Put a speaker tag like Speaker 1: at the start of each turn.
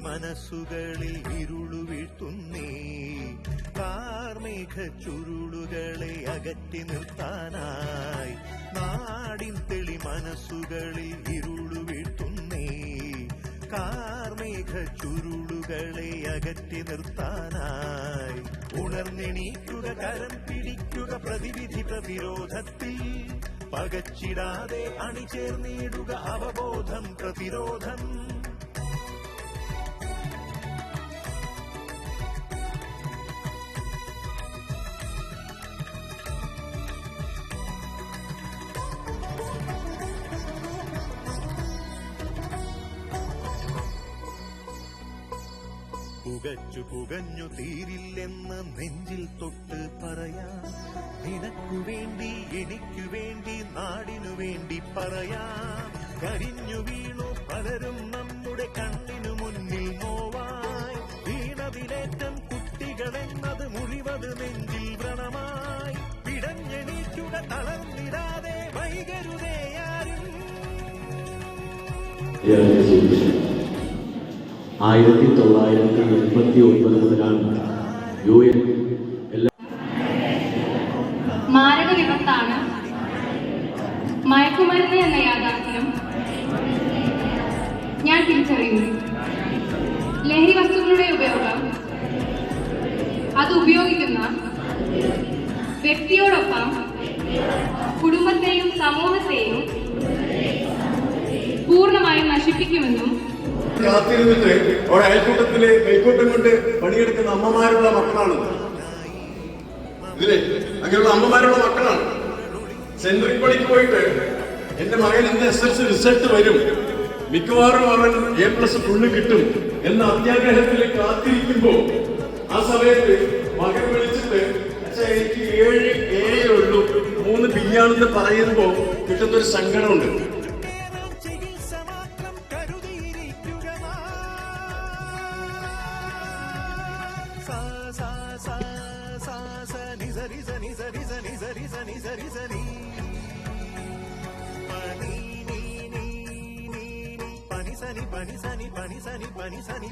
Speaker 1: മനസ്സുകളിൽ ഇരുളു വീഴ്ത്തുന്നേ. കാർമേഘ ചുരുളുകളെ അകറ്റി നിർത്താനായി നാടിൻ തെളി മനസ്സുകളിൽ ഇരുളു വീഴ്ത്തുന്നേ. കാർമേഘ ചുരുളുകളെ അകറ്റി നിർത്താനായി ഉണർന്നെണീക്കുക, കരം പിടിക്കുക, പ്രതിവിധി പ്രതിരോധത്തിൽ പകച്ചിടാതെ അണിചേർന്നിടുക അവബോധം പ്രതിരോധം. പുകഞ്ഞു തീരില്ലെന്ന് നെഞ്ചിൽ തൊട്ട് പറയാം. നിനക്കു വേണ്ടി എനിക്കു വേണ്ടി നാടിനു വേണ്ടി പറയാം. കരിഞ്ഞു വീണു പലരും നമ്മുടെ കണ്ണിനു മുന്നിൽ നോവായി. വീണതിലേറ്റം കുട്ടികളെന്നത് മുറിവത് നെഞ്ചിൽ വ്രണമായി. പിടഞ്ഞെണീക്കുക, തളർന്നിടാതെ വൈകരുതേയാരും.
Speaker 2: 1989 മുതലാണ് UN
Speaker 3: മാരക വിപത്താണ് മയക്കുമരുന്ന് എന്ന യാഥാർത്ഥ്യം ഞാൻ തിരിച്ചറിയുന്നു. ലഹരി വസ്തുക്കളുടെ ഉപയോഗം അത് ഉപയോഗിക്കുന്ന വ്യക്തിയോടൊപ്പം കുടുംബത്തെയും സമൂഹത്തെയും പൂർണ്ണമായും നശിപ്പിക്കുമെന്നും
Speaker 4: കാത്തിരുന്നിട്ട് അവിടെ അയൽക്കൂട്ടത്തില് കൈക്കൂട്ടം കൊണ്ട് പണിയെടുക്കുന്ന അമ്മമാരുള്ള മക്കളാണ്. ഇതിലെ അങ്ങനെയുള്ള അമ്മമാരുള്ള മക്കളാണ്. സെൻട്രൽ പണിക്ക് പോയിട്ട് എന്റെ മകൻ ഇന്ന് SSLC റിസൾട്ട് വരും, മിക്കവാറും അവൻ A+ ഫുള്ള് കിട്ടും എന്ന അത്യാഗ്രഹത്തിൽ കാത്തിരിക്കുമ്പോ ആ സമയത്ത് മകൻ വിളിച്ചിട്ട് എനിക്ക് 7 ഉള്ളൂ 3 B ആണെന്ന് പറയുമ്പോ കിട്ടുന്നൊരു സങ്കടമുണ്ട്.
Speaker 1: పని సని